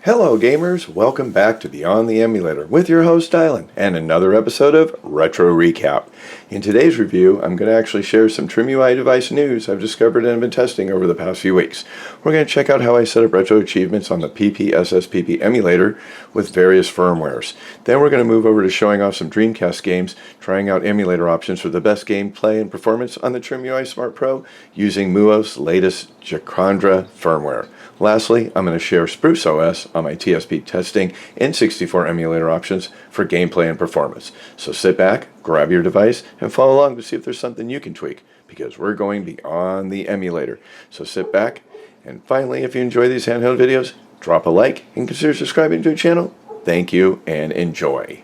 Hello gamers, welcome back to Beyond the Emulator with your host Dylan and another episode of Retro Recap. In today's review, I'm going to actually share some Trimui device news I've discovered and been testing over the past few weeks. We're going to check out how I set up retro achievements on the ppsspp emulator with various firmwares. Then we're going to move over to showing off some Dreamcast games, trying out emulator options for the best gameplay and performance on the Trimui Smart Pro using MuOS' latest Jacaranda firmware. Lastly, I'm going to share SpruceOS on my TSP testing N64 emulator options for gameplay and performance. So sit back, grab your device, and follow along to see if there's something you can tweak, because we're going beyond the emulator. So sit back, and finally, if you enjoy these handheld videos, drop a like and consider subscribing to the channel. Thank you, and enjoy.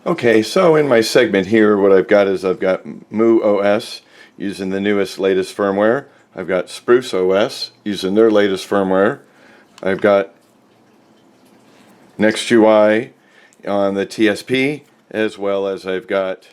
Okay, so in my segment here, what I've got is I've got MuOS using the latest firmware. I've got SpruceOS using their latest firmware. I've got NextUI on the TSP, as well as I've got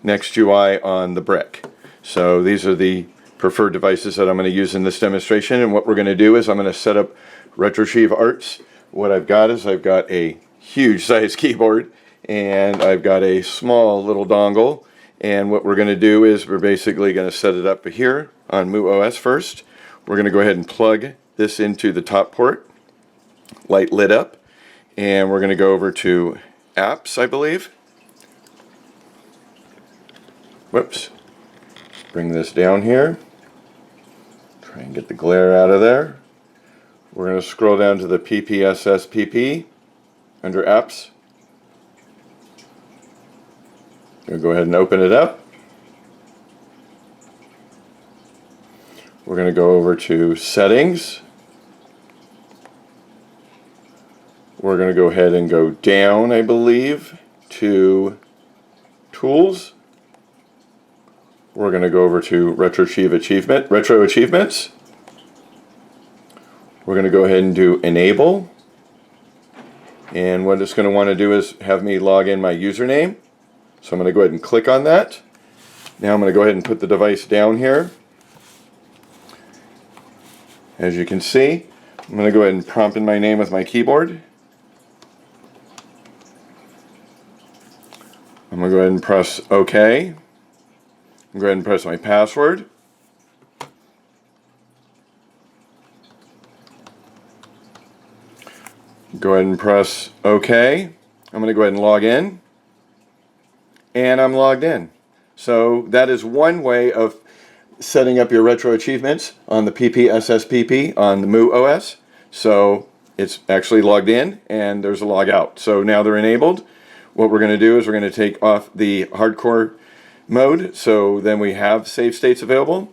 NextUI on the Brick. So these are the preferred devices that I'm going to use in this demonstration, and what we're going to do is I'm going to set up Retrochieve Arts. What I've got is I've got a huge size keyboard and I've got a small little dongle, and what we're going to do is we're basically going to set it up here on MuOS first. We're going to go ahead and plug this into the top port, light lit up, and we're going to go over to apps, I believe. Whoops. Bring this down here. Try and get the glare out of there. We're going to scroll down to the ppsspp under apps. I'm going to go ahead and open it up. We're going to go over to settings. We're going to go ahead and go down, I believe, to tools. We're going to go over to retro achievements. We're going to go ahead and do enable. And what it's going to want to do is have me log in my username. So I'm going to go ahead and click on that. Now I'm going to go ahead and put the device down here. As you can see, I'm going to go ahead and prompt in my name with my keyboard. I'm going to go ahead and press OK. I'm going to go ahead and press my password. Go ahead and press OK. I'm going to go ahead and log in. And I'm logged in. So that is one way of setting up your retro achievements on the ppsspp on the MuOS. So it's actually logged in and there's a log out. So now they're enabled. What we're going to do is we're going to take off the hardcore mode, so then we have save states available,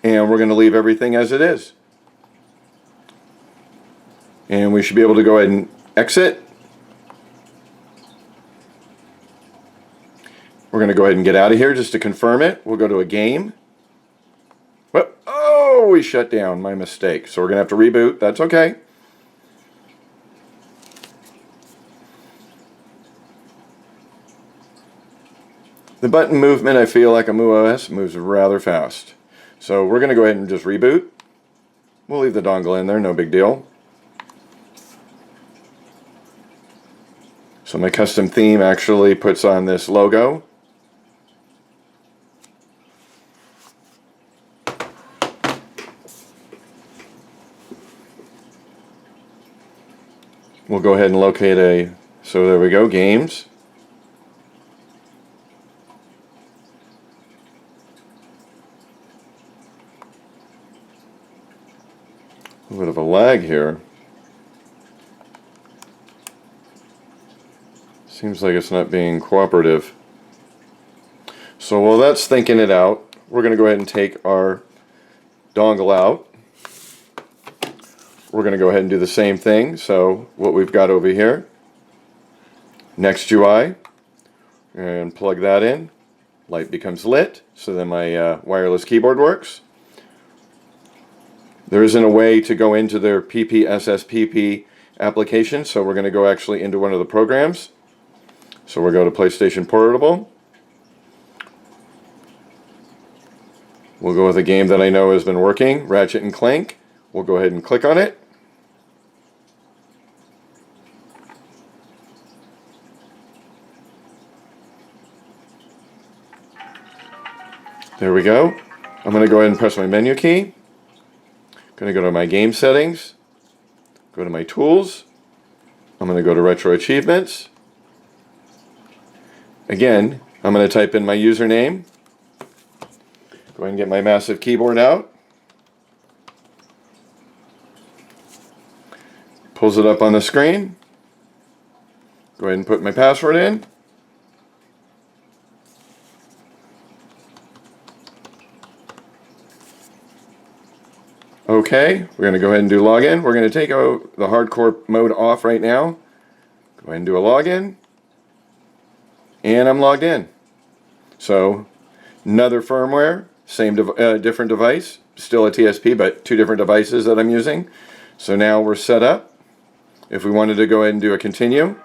and we're going to leave everything as it is. And we should be able to go ahead and exit. We're going to go ahead and get out of here just to confirm it. We'll go to a game. Oh, we shut down. My mistake. So we're going to have to reboot. That's okay. The button movement, I feel like a MuOS moves rather fast. So we're going to go ahead and just reboot. We'll leave the dongle in there, no big deal. So my custom theme actually puts on this logo. We'll go ahead and locate so there we go, games. A little bit of a lag here. Seems like it's not being cooperative. So while that's thinking it out, we're going to go ahead and take our dongle out. We're going to go ahead and do the same thing. So what we've got over here, NextUI, and plug that in. Light becomes lit, so then my wireless keyboard works. There isn't a way to go into their ppsspp application, so we're going to go actually into one of the programs. So we'll go to PlayStation Portable. We'll go with a game that I know has been working, Ratchet and Clank. We'll go ahead and click on it. There we go. I'm going to go ahead and press my menu key. I'm going to go to my game settings, go to my tools. I'm going to go to retro achievements. Again, I'm going to type in my username. Go ahead and get my massive keyboard out. Pulls it up on the screen. Go ahead and put my password in. Okay, we're going to go ahead and do login. We're going to take the hardcore mode off right now. Go ahead and do a login. And I'm logged in. So, another firmware, same different device, still a TSP, but two different devices that I'm using. So now we're set up. If we wanted to go ahead and do a continue,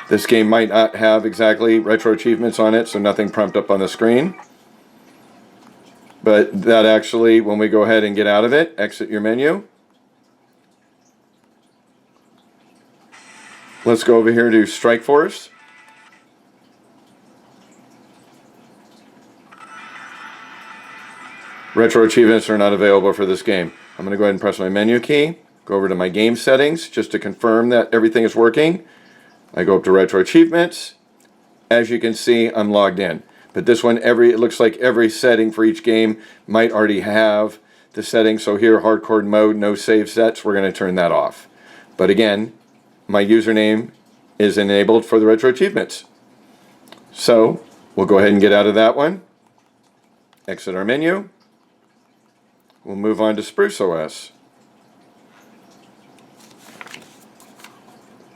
this game might not have exactly retro achievements on it, so nothing prompt up on the screen. But that actually, when we go ahead and get out of it, exit your menu. Let's go over here to Strike Force. Retro achievements are not available for this game. I'm going to go ahead and press my menu key, go over to my game settings just to confirm that everything is working. I go up to retro achievements. As you can see, I'm logged in. But this one, it looks like every setting for each game might already have the settings. So here, hardcore mode, no save sets, we're going to turn that off. But again, my username is enabled for the retro achievements. So we'll go ahead and get out of that one. Exit our menu. We'll move on to SpruceOS.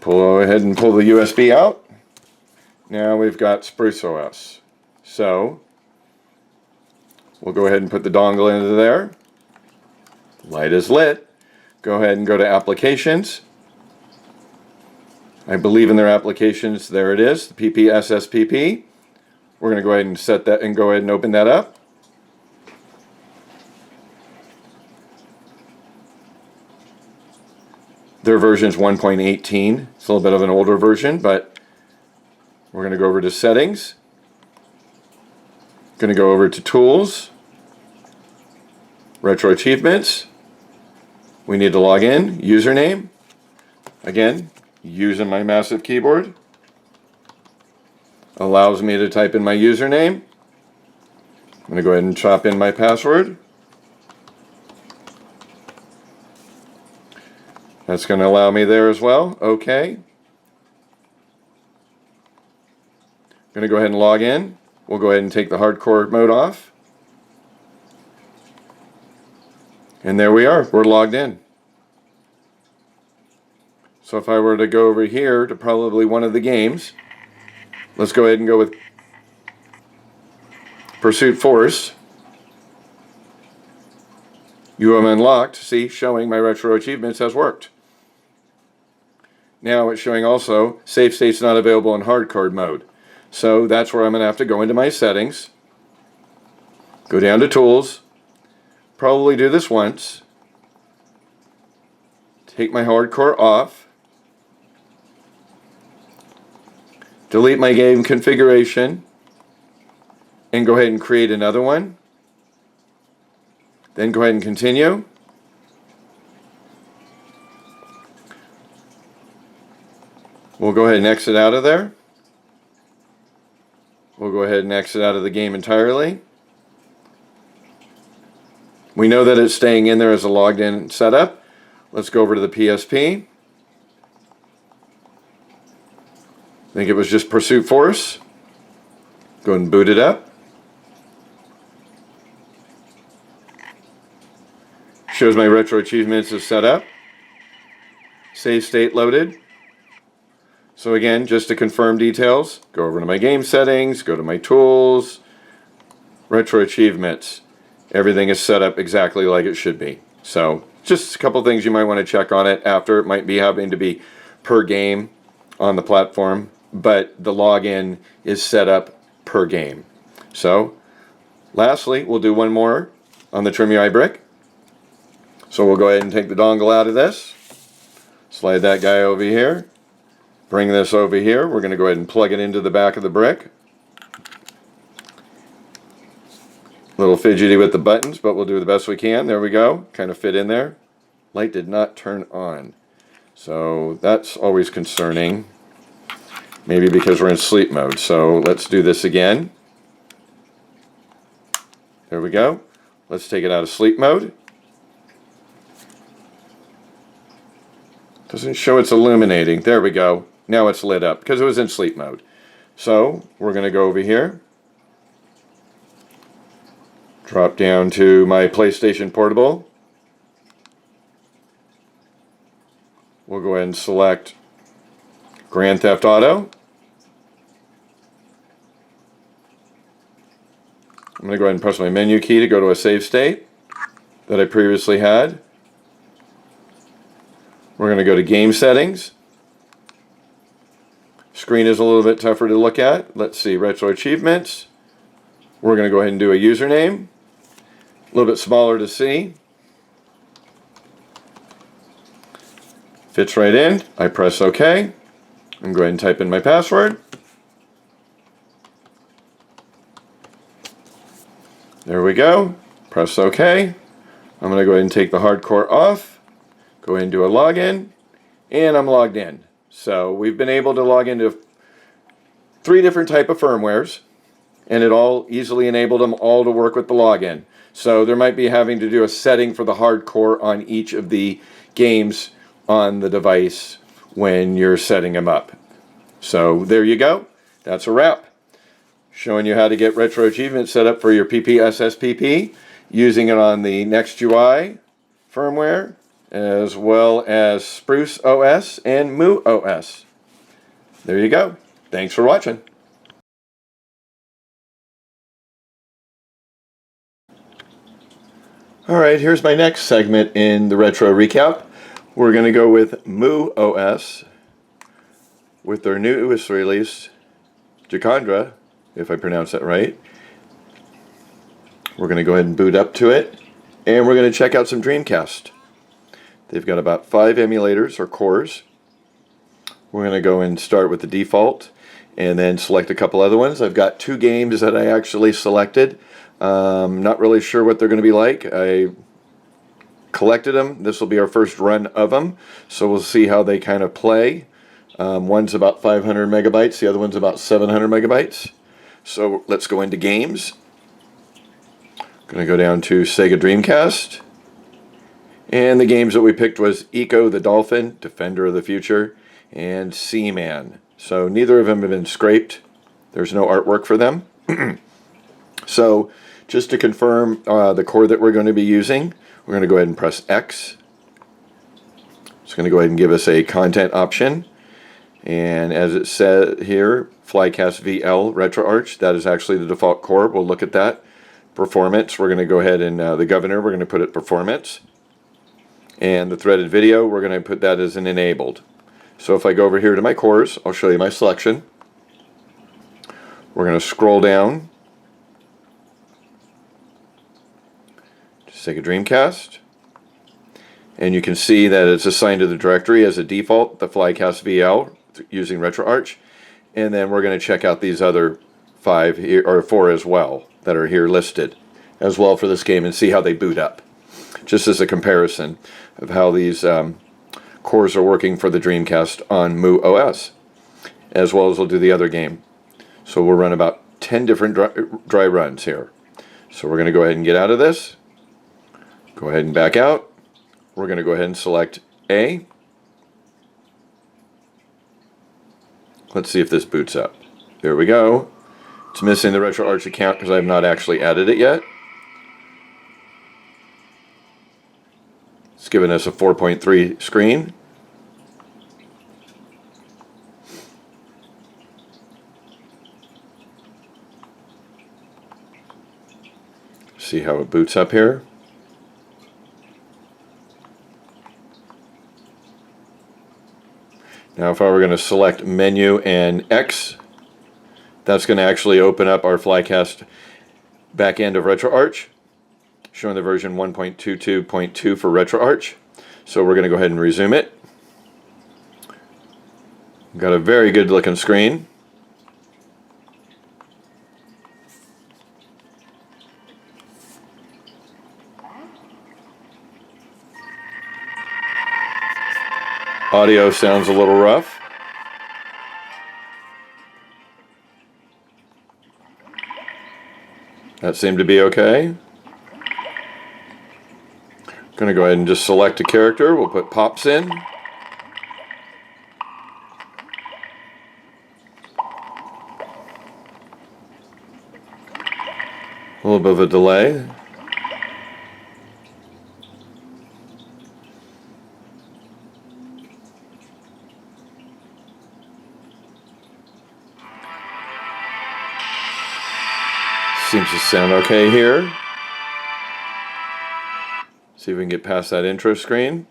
Go ahead and pull the USB out. Now we've got SpruceOS. So we'll go ahead and put the dongle into there. Light is lit. Go ahead and go to Applications. I believe in their applications. There it is, the ppsspp. We're going to go ahead and set that and go ahead and open that up. Their version is 1.18. It's a little bit of an older version, but we're going to go over to Settings. Going to go over to Tools, Retro Achievements. We need to log in, username. Again, using my massive keyboard. Allows me to type in my username. I'm going to go ahead and chop in my password. That's going to allow me there as well. Okay. Going to go ahead and log in. We'll go ahead and take the hardcore mode off. And there we are. We're logged in. So if I were to go over here to probably one of the games, let's go ahead and go with Pursuit Force. You have unlocked, see, showing my retro achievements has worked. Now it's showing also save states not available in hardcore mode. So that's where I'm going to have to go into my settings, go down to Tools, probably do this once, take my hardcore off, delete my game configuration, and go ahead and create another one. Then go ahead and continue. We'll go ahead and exit out of there. We'll go ahead and exit out of the game entirely. We know that it's staying in there as a logged in setup. Let's go over to the PSP. I think it was just Pursuit Force. Go ahead and boot it up. Shows my retro achievements is set up. Save state loaded. So again, just to confirm details, go over to my game settings, go to my tools, retro achievements. Everything is set up exactly like it should be. So just a couple things you might want to check on it after. It might be having to be per game on the platform, but the login is set up per game. So Lastly, we'll do one more on the Trimui Brick. So we'll go ahead and take the dongle out of this, slide that guy over here, bring this over here. We're going to go ahead and plug it into the back of the brick. A little fidgety with the buttons, but we'll do the best we can. There we go. Kind of fit in there. Light did not turn on. So that's always concerning. Maybe because we're in sleep mode. So let's do this again. There we go. Let's take it out of sleep mode. Doesn't show it's illuminating. There we go. Now it's lit up because it was in sleep mode. So we're going to go over here. Drop down to my PlayStation Portable. We'll go ahead and select Grand Theft Auto. I'm going to go ahead and press my menu key to go to a save state that I previously had. We're going to go to Game Settings. Screen is a little bit tougher to look at. Let's see, Retro Achievements. We're going to go ahead and do a username. A little bit smaller to see. Fits right in. I press OK. I'm going to type in my password. There we go. Press OK. I'm going to go ahead and take the hardcore off. Go ahead and do a login. And I'm logged in. So we've been able to log into 3 different type of firmwares. And it all easily enabled them all to work with the login. So there might be having to do a setting for the hardcore on each of the games on the device when you're setting them up. So there you go. That's a wrap. Showing you how to get Retro Achievement set up for your ppsspp, using it on the NextUI firmware, as well as SpruceOS and MuOS. There you go. Thanks for watching. Alright, here's my next segment in the retro recap. We're going to go with MuOS with their newest release, Jacaranda, if I pronounce that right. We're going to go ahead and boot up to it, and we're going to check out some Dreamcast. They've got about 5 emulators or cores. We're going to go and start with the default and then select a couple other ones. I've got 2 games that I actually selected. Not really sure what they're going to be like. I collected them. This will be our first run of them, so we'll see how they kind of play. One's about 500 megabytes, the other one's about 700 megabytes. So let's go into games. Going to go down to Sega Dreamcast. And the games that we picked was Eco the Dolphin, Defender of the Future, and Seaman. So neither of them have been scraped. There's no artwork for them. So just to confirm the core that we're going to be using, we're going to go ahead and press X. It's going to go ahead and give us a content option. And as it said here, Flycast VL RetroArch, that is actually the default core. We'll look at that. Performance, we're going to go ahead and the governor, we're going to put it performance. And the threaded video, we're going to put that as an enabled. So if I go over here to my cores, I'll show you my selection. We're going to scroll down. Sega Dreamcast, and you can see that it's assigned to the directory as a default, the Flycast VL using RetroArch, and then we're going to check out these other 5 here, or 4 as well, that are here listed as well for this game and see how they boot up, just as a comparison of how these cores are working for the Dreamcast on MuOS, as well as we'll do the other game. So we'll run about 10 different dry runs here. So we're going to go ahead and get out of this. Go ahead and back out. We're going to go ahead and select A. Let's see if this boots up. There we go. It's missing the RetroArch account because I have not actually added it yet. It's giving us a 4.3 screen. See how it boots up here. Now if I were going to select menu and X, that's going to actually open up our Flycast back end of RetroArch, showing the version 1.22.2 for RetroArch. So we're going to go ahead and resume it. Got a very good looking screen. Audio sounds a little rough. That seemed to be okay. Going to go ahead and just select a character. We'll put Pops in. A little bit of a delay. Seems to sound okay here. See if we can get past that intro screen.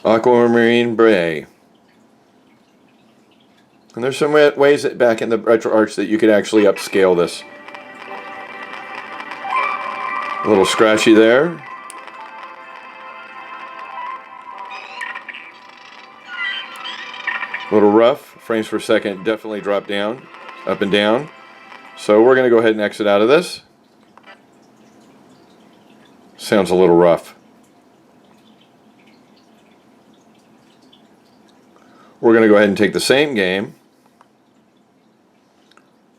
Aquamarine Bray. And there's some ways that back in the RetroArch that you could actually upscale this. A little scratchy there. A little rough. Frames per second definitely drop down, up and down. So we're going to go ahead and exit out of this. Sounds a little rough. We're going to go ahead and take the same game.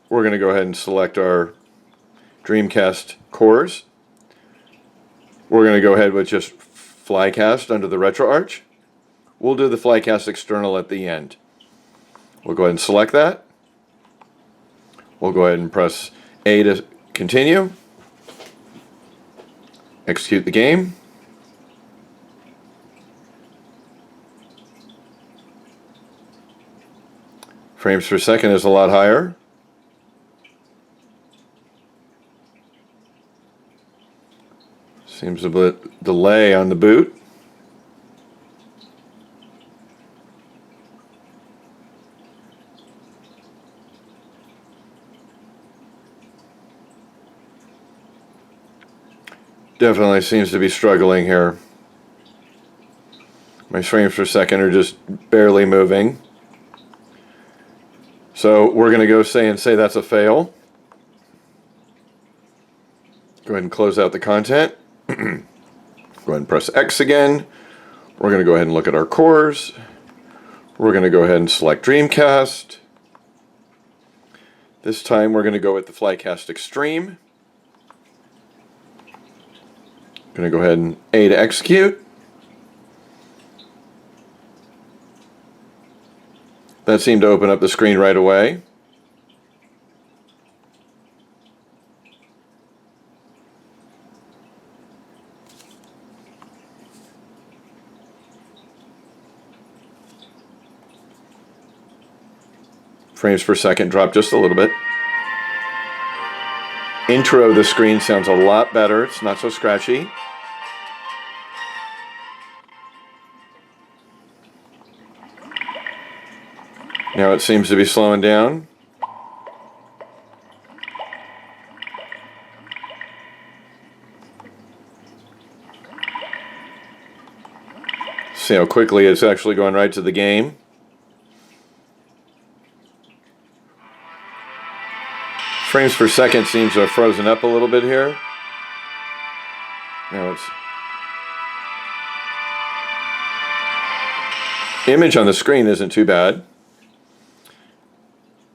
We're going to go ahead and select our Dreamcast cores. We're going to go ahead with just Flycast under the RetroArch. We'll do the Flycast external at the end. We'll go ahead and select that. We'll go ahead and press A to continue. Execute the game. Frames per second is a lot higher. Seems a bit delay on the boot. Definitely seems to be struggling here. My frames per second are just barely moving. So we're going to go say that's a fail. Go ahead and close out the content. Go ahead and press X again. We're going to go ahead and look at our cores. We're going to go ahead and select Dreamcast. This time we're going to go with the Flycast Extreme. Going to go ahead and A to execute. That seemed to open up the screen right away. Frames per second dropped just a little bit. Intro of the screen sounds a lot better. It's not so scratchy. Now it seems to be slowing down. See how quickly it's actually going right to the game. Frames per second seems to have frozen up a little bit here. Now it's image on the screen isn't too bad.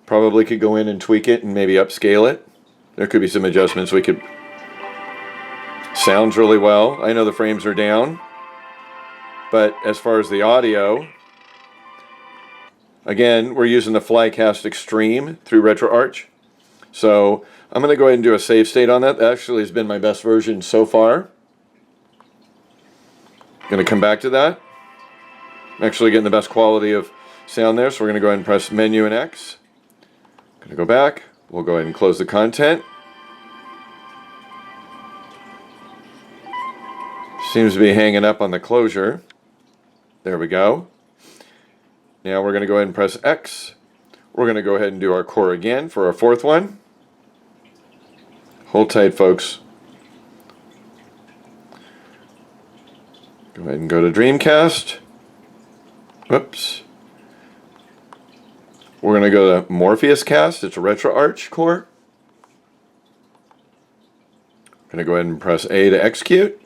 Probably could go in and tweak it and maybe upscale it. There could be some adjustments we could. Sounds really well. I know the frames are down. But as far as the audio, again, we're using the Flycast Extreme through RetroArch. So I'm going to go ahead and do a save state on that. That actually has been my best version so far. Going to come back to that. I'm actually getting the best quality of sound there, so we're going to go ahead and press Menu and X. Going to go back. We'll go ahead and close the content. Seems to be hanging up on the closure. There we go. Now we're going to go ahead and press X. We're going to go ahead and do our core again for our fourth one. Hold tight, folks. Go ahead and go to Dreamcast. Whoops. We're going to go to Morpheus Cast. It's a RetroArch core. Going to go ahead and press A to execute.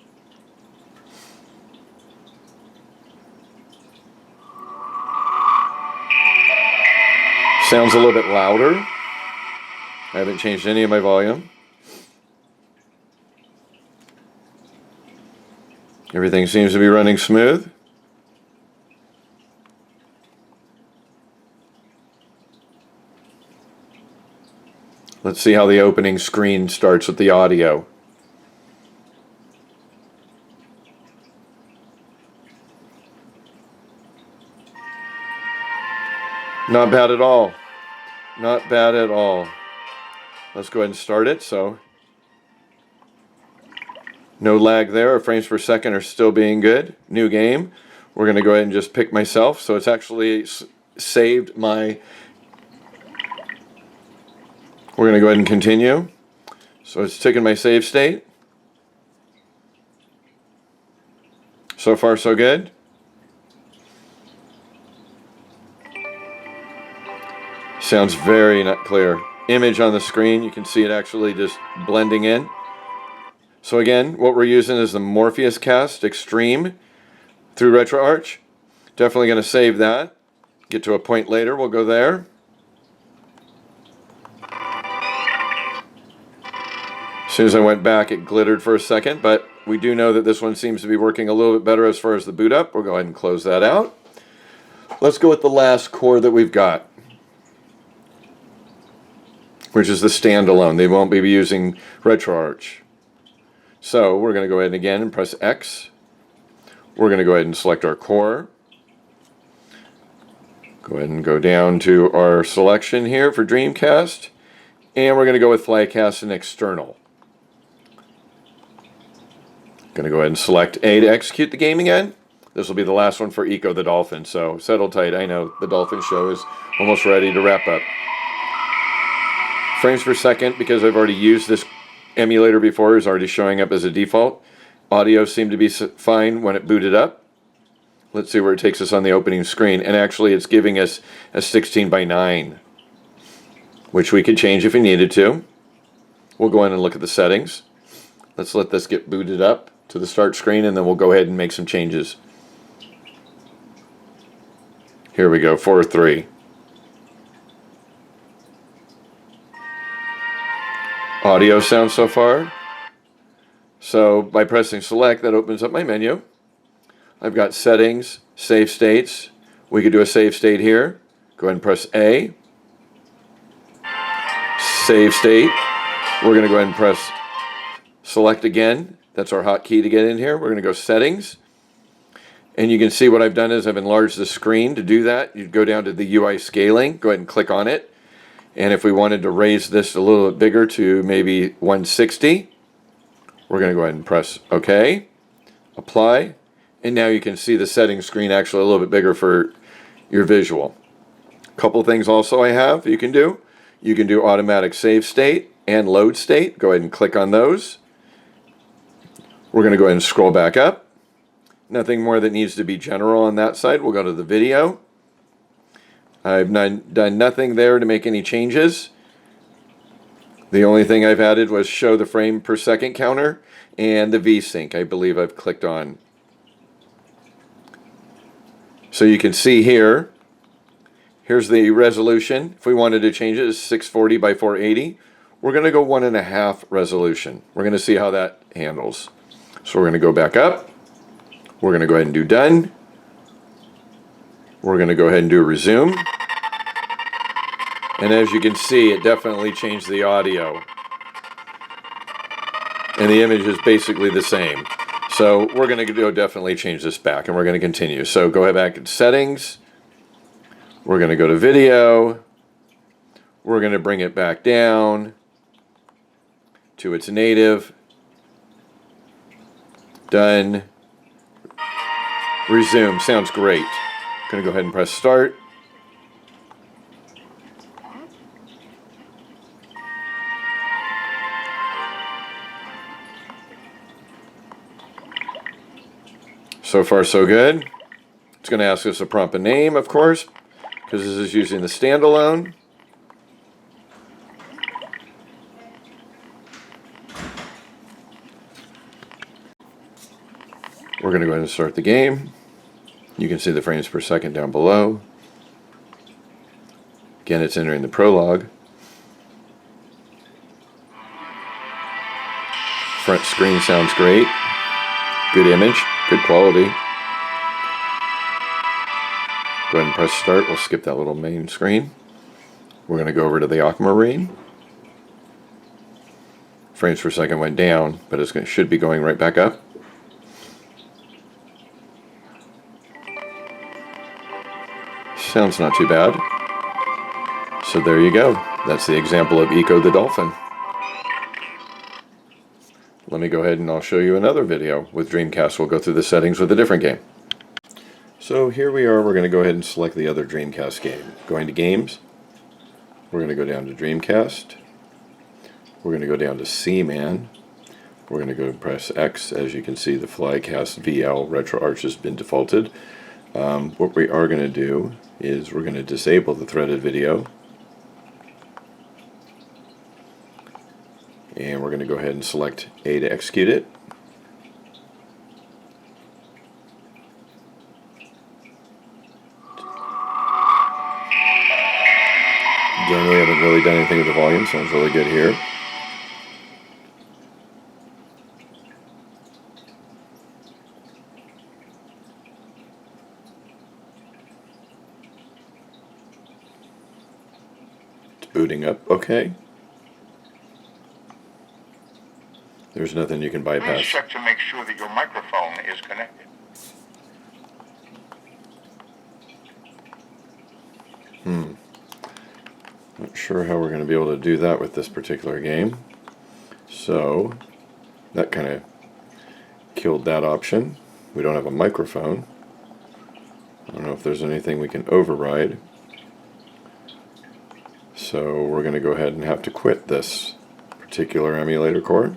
Sounds a little bit louder. I haven't changed any of my volume. Everything seems to be running smooth. Let's see how the opening screen starts with the audio. Not bad at all. Not bad at all. Let's go ahead and start it. So, no lag there. Our frames per second are still being good. New game. We're going to go ahead and just pick myself. So it's actually saved my... We're going to go ahead and continue. So it's taken my save state. So far, so good. Sounds very not clear. Image on the screen, you can see it actually just blending in. So again, what we're using is the Morpheus Cast Extreme through RetroArch. Definitely going to save that. Get to a point later, we'll go there. As soon as I went back, it glittered for a second, but we do know that this one seems to be working a little bit better as far as the boot up. We'll go ahead and close that out. Let's go with the last core that we've got, which is the standalone. They won't be using RetroArch. So we're going to go ahead and again press X. We're going to go ahead and select our core. Go ahead and go down to our selection here for Dreamcast. And we're going to go with Flycast and External. Going to go ahead and select A to execute the game again. This will be the last one for Eco the Dolphin. So settle tight. I know the Dolphin show is almost ready to wrap up. Frames per second, because I've already used this emulator before, is already showing up as a default. Audio seemed to be fine when it booted up. Let's see where it takes us on the opening screen. And actually it's giving us a 16:9, which we could change if we needed to. We'll go in and look at the settings. Let's let this get booted up to the start screen, and then we'll go ahead and make some changes. Here we go, 4:3. Audio sound so far. So by pressing select, that opens up my menu. I've got settings, save states. We could do a save state here. Go ahead and press A. Save state. We're going to go ahead and press select again. That's our hotkey to get in here. We're going to go settings. And you can see what I've done is I've enlarged the screen. To do that, you'd go down to the UI scaling. Go ahead and click on it. And if we wanted to raise this a little bit bigger to maybe 160, we're going to go ahead and press OK, apply, and now you can see the settings screen actually a little bit bigger for your visual. A couple things also I have you can do. You can do automatic save state and load state. Go ahead and click on those. We're going to go ahead and scroll back up. Nothing more that needs to be general on that side. We'll go to the video. I've done nothing there to make any changes. The only thing I've added was show the frame per second counter and the VSync, I believe I've clicked on. So you can see here, here's the resolution. If we wanted to change it, it's 640 by 480. We're going to go 1.5 resolution. We're going to see how that handles. So we're going to go back up. We're going to go ahead and do done. We're going to go ahead and do resume. And as you can see, it definitely changed the audio. And the image is basically the same. So we're going to go definitely change this back, and we're going to continue. So go back to settings. We're going to go to video. We're going to bring it back down to its native. Done. Resume. Sounds great. Going to go ahead and press start. So far so good. It's going to ask us to prompt a name, of course, because this is using the standalone. We're going to go ahead and start the game. You can see the frames per second down below. Again, it's entering the prologue. Front screen sounds great. Good image, good quality. Go ahead and press start. We'll skip that little main screen. We're going to go over to the Aquamarine. Frames per second went down, but it should be going right back up. Sounds not too bad. So there you go. That's the example of Eco the Dolphin. Let me go ahead and I'll show you another video with Dreamcast. We'll go through the settings with a different game. So here we are. We're going to go ahead and select the other Dreamcast game. Going to Games. We're going to go down to Dreamcast. We're going to go down to Seaman. We're going to go and press X. As you can see, the Flycast VL RetroArch has been defaulted. What we are going to do is we're going to disable the threaded video. And we're going to go ahead and select A to execute it. Again, we haven't really done anything with the volume. Sounds really good here. It's booting up. Okay. There's nothing you can bypass. Please check to make sure that your microphone is connected. Not sure how we're going to be able to do that with this particular game. So that kind of killed that option. We don't have a microphone. I don't know if there's anything we can override. So we're going to go ahead and have to quit this particular emulator core.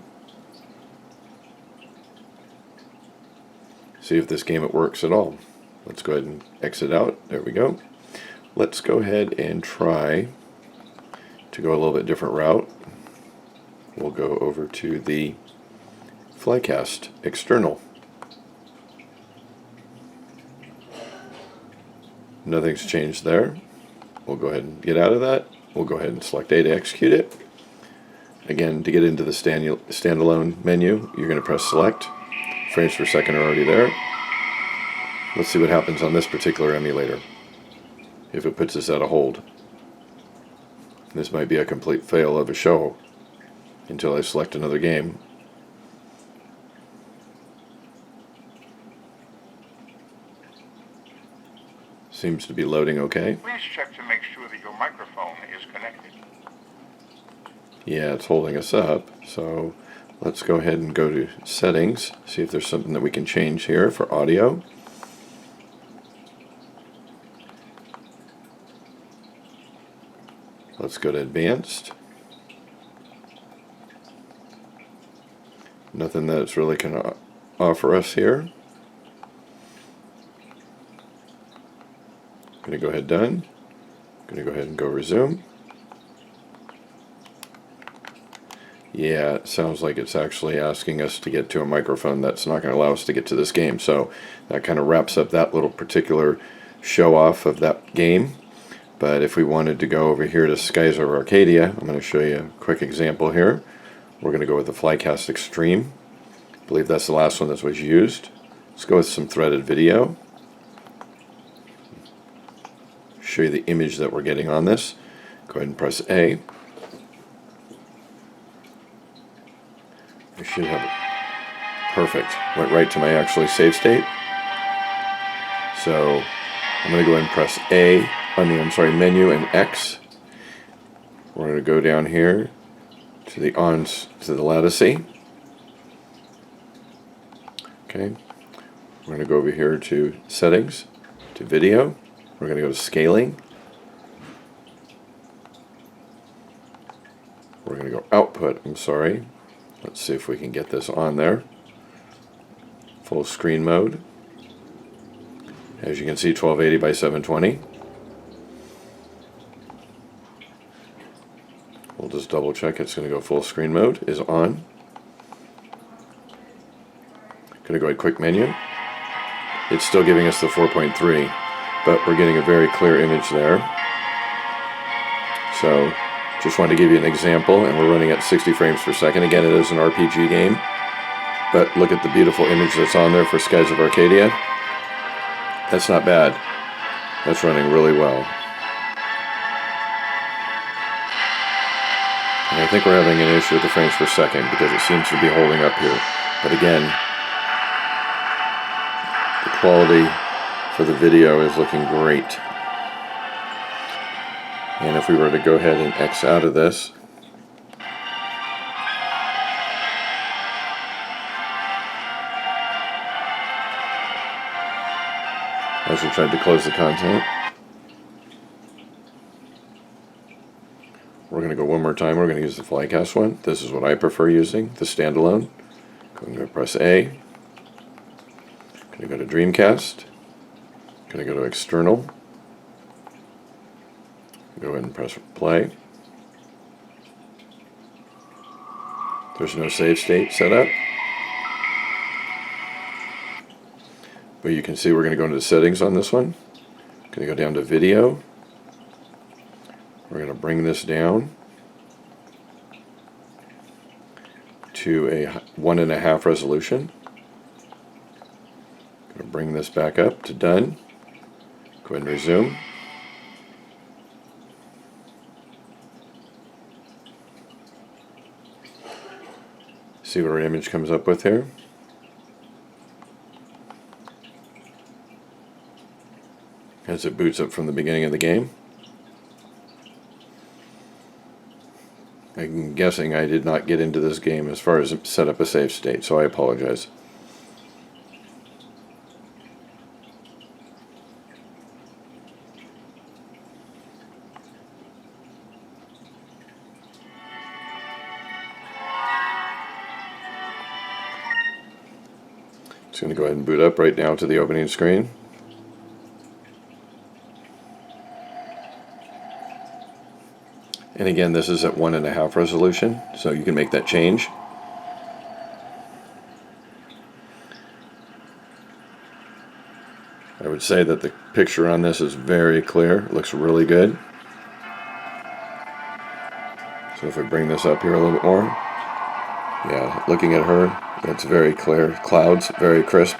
See if this game works at all. Let's go ahead and exit out. There we go. Let's go ahead and try to go a little bit different route. We'll go over to the Flycast external. Nothing's changed there. We'll go ahead and get out of that. We'll go ahead and select A to execute it. Again, to get into the standalone menu, you're going to press select. Frames per second are already there. Let's see what happens on this particular emulator. If it puts us at a hold. This might be a complete fail of a show until I select another game. Seems to be loading okay. Please check to make sure that your microphone is connected. Yeah, it's holding us up. So let's go ahead and go to settings, see if there's something that we can change here for audio. Let's go to advanced. Nothing that's really going to offer us here. Going to go ahead done. Going to go ahead and go resume. Yeah, it sounds like it's actually asking us to get to a microphone that's not going to allow us to get to this game. So that kind of wraps up that little particular show off of that game. But if we wanted to go over here to Skies Over Arcadia, I'm going to show you a quick example here. We're going to go with the Flycast Extreme. I believe that's the last one that was used. Let's go with some threaded video. Show you the image that we're getting on this. Go ahead and press A. I should have it. Perfect. Went right to my actually save state. So I'm going to go ahead and press A. Menu and X. We're going to go down here to the lattice. Okay. We're going to go over here to settings, to video. We're going to go to scaling. We're going to go output. Let's see if we can get this on there. Full screen mode. As you can see, 1280 by 720. We'll just double check it's going to go full screen mode is on. Going to go ahead quick menu. It's still giving us the 4.3, but we're getting a very clear image there. So just wanted to give you an example, and we're running at 60 frames per second. Again, it is an RPG game, but look at the beautiful image that's on there for Skies of Arcadia. That's not bad. That's running really well. And I think we're having an issue with the frames per second because it seems to be holding up here. But again, the quality for the video is looking great. And if we were to go ahead and X out of this, as we tried to close the content, we're going to go one more time. We're going to use the Flycast one. This is what I prefer using, the standalone. I'm going to press A. Going to go to Dreamcast. Going to go to External. Go ahead and press play. There's no save state set up. But you can see we're going to go into the settings on this one. Going to go down to video. We're going to bring this down to a 1.5 resolution. Going to bring this back up to done. Go ahead and resume. See what our image comes up with here. As it boots up from the beginning of the game. I'm guessing I did not get into this game as far as set up a save state, so I apologize. Just going to go ahead and boot up right now to the opening screen. And again, this is at 1.5 resolution, so you can make that change. I would say that the picture on this is very clear. It looks really good. So if I bring this up here a little bit more, yeah, looking at her, it's very clear. Clouds, very crisp.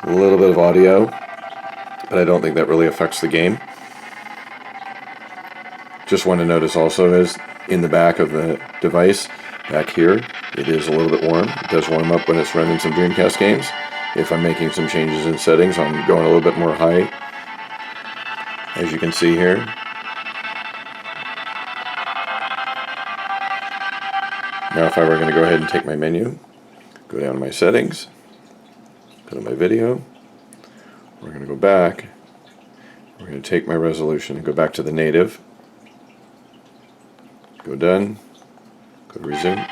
A little bit of audio, but I don't think that really affects the game. Just want to notice also is in the back of the device, back here, it is a little bit warm. It does warm up when it's running some Dreamcast games. If I'm making some changes in settings, I'm going a little bit more high, as you can see here. Now if I were going to go ahead and take my menu, go down to my settings, go to my video, we're going to go back, we're going to take my resolution and go back to the native. Go done, go to resume.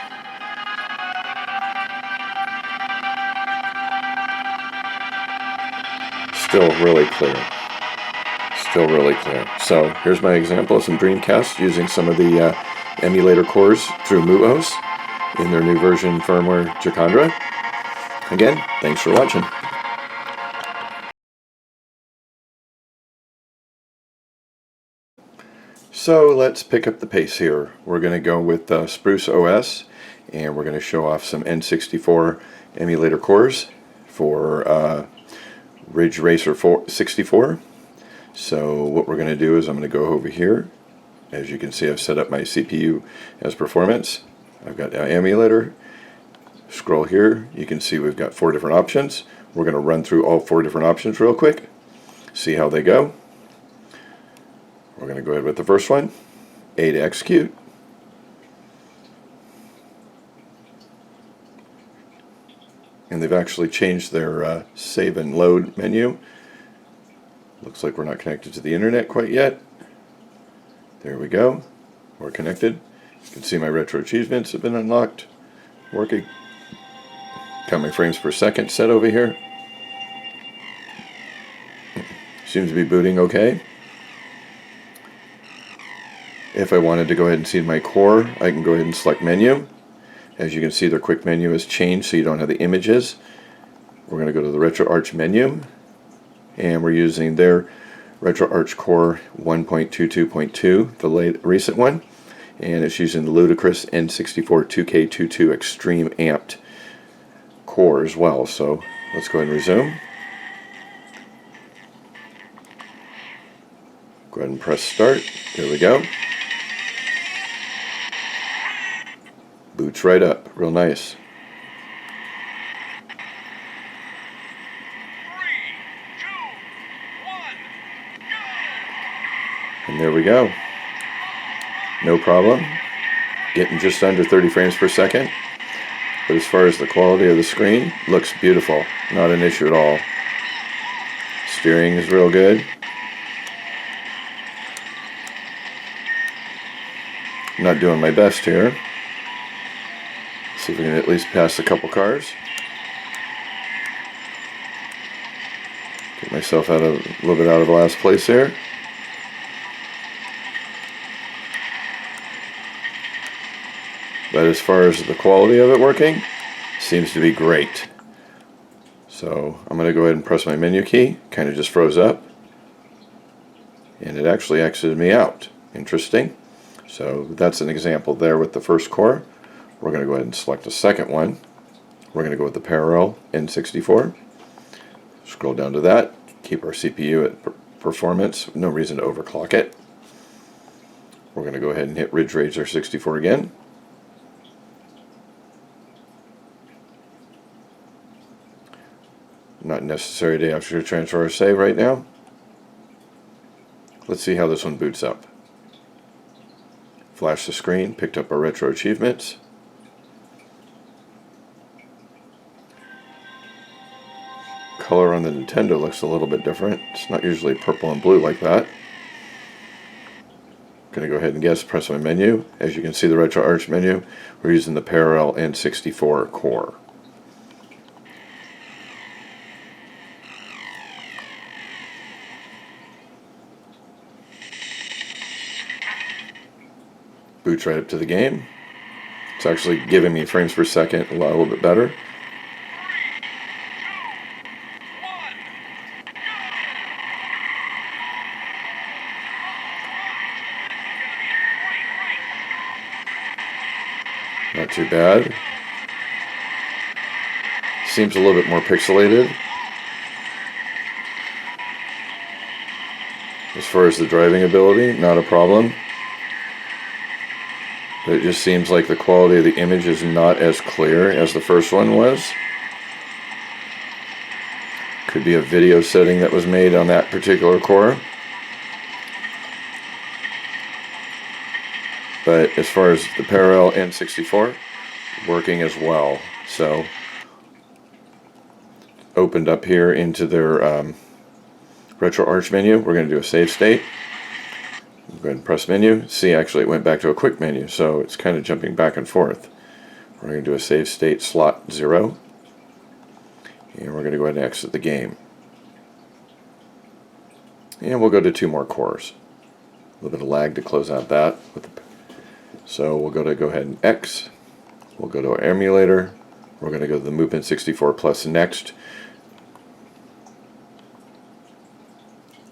Still really clear. Still really clear. So here's my example of some Dreamcast using some of the emulator cores through MuOS in their new version firmware Jacaranda. Again, thanks for watching. So let's pick up the pace here. We're going to go with SpruceOS, and we're going to show off some N64 emulator cores for Ridge Racer 64. So what we're going to do is I'm going to go over here. As you can see, I've set up my CPU as performance. I've got emulator. Scroll here. You can see we've got 4 different options. We're going to run through all 4 different options real quick, see how they go. We're going to go ahead with the first one, A to execute. And they've actually changed their save and load menu. Looks like we're not connected to the internet quite yet. There we go. We're connected. You can see my retro achievements have been unlocked. Working. Got my frames per second set over here. Seems to be booting okay. If I wanted to go ahead and see my core, I can go ahead and select menu. As you can see, their quick menu has changed so you don't have the images. We're going to go to the RetroArch menu, and we're using their RetroArch Core 1.22.2, the recent one, and it's using the ludicrous N64 2K22 Extreme Amped core as well. So let's go ahead and resume. Go ahead and press start. There we go. Boots right up, real nice. 3, 2, 1, go! And there we go. No problem. Getting just under 30 frames per second. But as far as the quality of the screen, looks beautiful. Not an issue at all. Steering is real good. I'm not doing my best here. See if we can at least pass a couple cars. Get myself a little bit out of last place here. But as far as the quality of it working, seems to be great. So I'm going to go ahead and press my menu key. Kind of just froze up. And it actually exited me out. Interesting. So that's an example there with the first core. We're going to go ahead and select the second one. We're going to go with the parallel N64. Scroll down to that. Keep our CPU at performance. No reason to overclock it. We're going to go ahead and hit Ridge Racer 64 again. Not necessary to actually transfer or save right now. Let's see how this one boots up. Flash the screen, picked up our retro achievements. Color on the Nintendo looks a little bit different. It's not usually purple and blue like that. Going to go ahead and guess, press my menu. As you can see, the RetroArch menu, we're using the parallel N64 core. Boots right up to the game. It's actually giving me frames per second a little bit better. Not too bad. Seems a little bit more pixelated. As far as the driving ability, not a problem. But it just seems like the quality of the image is not as clear as the first one was. Could be a video setting that was made on that particular core. But as far as the parallel N64, working as well. So, opened up here into their RetroArch menu. We're going to do a save state. Go ahead and press menu. See, actually it went back to a quick menu, so it's kind of jumping back and forth. We're going to do a save state slot 0. And we're going to go ahead and exit the game. And we'll go to 2 more cores. A little bit of lag to close out that. So we'll go ahead and X. We'll go to our emulator. We're going to go to the Movement 64 Plus next.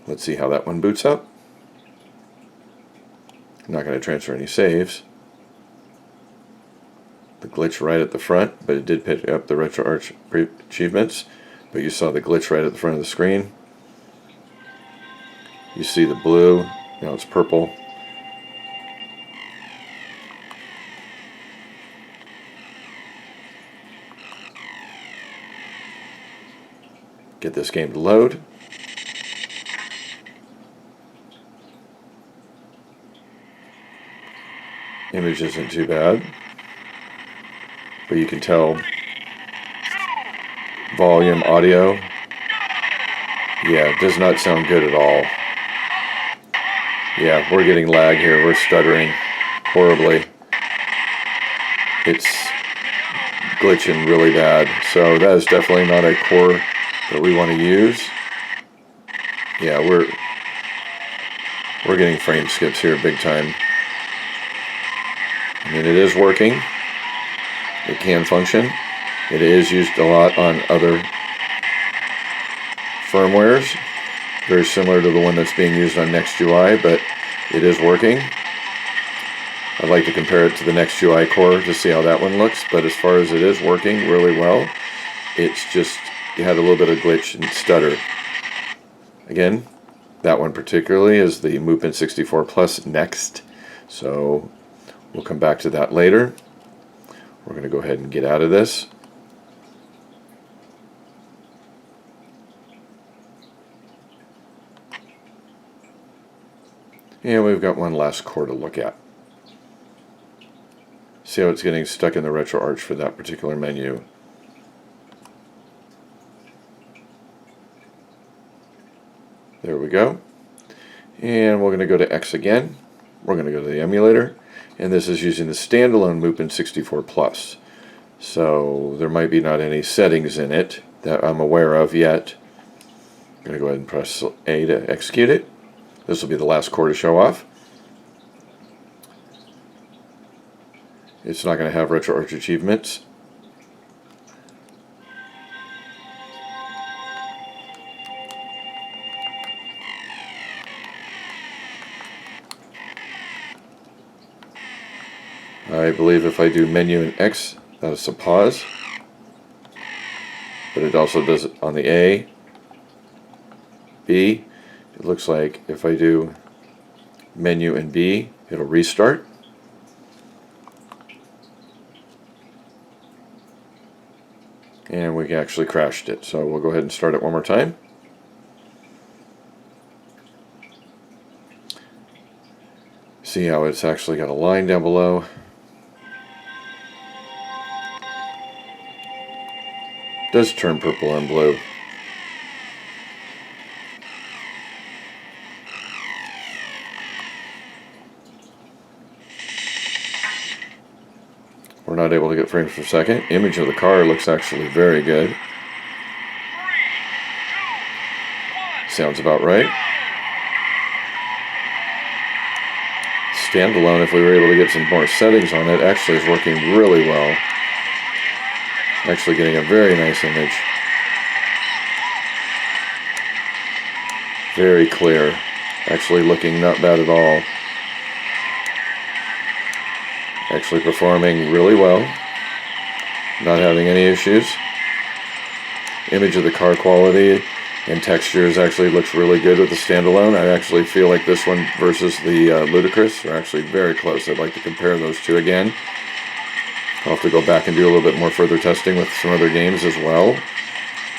Let's see how that one boots up. I'm not going to transfer any saves. The glitch right at the front, but it did pick up the RetroArch achievements. But you saw the glitch right at the front of the screen. You see the blue, now it's purple. Get this game to load. Image isn't too bad, but you can tell volume, audio, yeah, it does not sound good at all. Yeah, we're getting lag here, we're stuttering horribly. It's glitching really bad, so that is definitely not a core that we want to use. Yeah, we're getting frame skips here big time. I mean, it is working. It can function. It is used a lot on other firmwares, very similar to the one that's being used on NextUI, but it is working. I'd like to compare it to the NextUI core to see how that one looks, but as far as it is working really well, it's just, you had a little bit of glitch and stutter. Again, that one particularly is the Movement 64 Plus Next, so we'll come back to that later. We're going to go ahead and get out of this. And we've got one last core to look at. See how it's getting stuck in the RetroArch for that particular menu. There we go. And we're going to go to X again. We're going to go to the emulator. And this is using the standalone Movement 64 Plus. So there might be not any settings in it that I'm aware of yet. I'm going to go ahead and press A to execute it. This will be the last core to show off. It's not going to have RetroArch achievements. I believe if I do menu and X, that's a pause. But it also does it on the A, B. It looks like if I do menu and B, it'll restart. And we actually crashed it. So we'll go ahead and start it one more time. See how it's actually got a line down below. It does turn purple and blue. We're not able to get frames per second. Image of the car looks actually very good. Sounds about right. Standalone, if we were able to get some more settings on it, actually is working really well. Actually getting a very nice image. Very clear. Actually looking not bad at all. Actually performing really well. Not having any issues. Image of the car quality and textures actually looks really good with the standalone. I actually feel like this one versus the Ludicrous are actually very close. I'd like to compare those two again. I'll have to go back and do a little bit more further testing with some other games as well.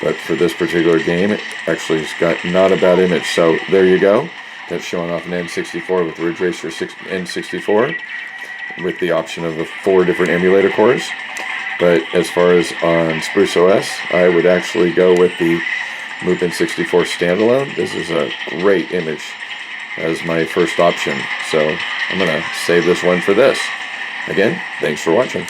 But for this particular game, it actually has got not a bad image. So there you go. That's showing off an N64 with Ridge Racer N64 with the option of the 4 different emulator cores. But as far as on SpruceOS, I would actually go with the Movement 64 standalone. This is a great image as my first option. So I'm going to save this one for this. Again, thanks for watching.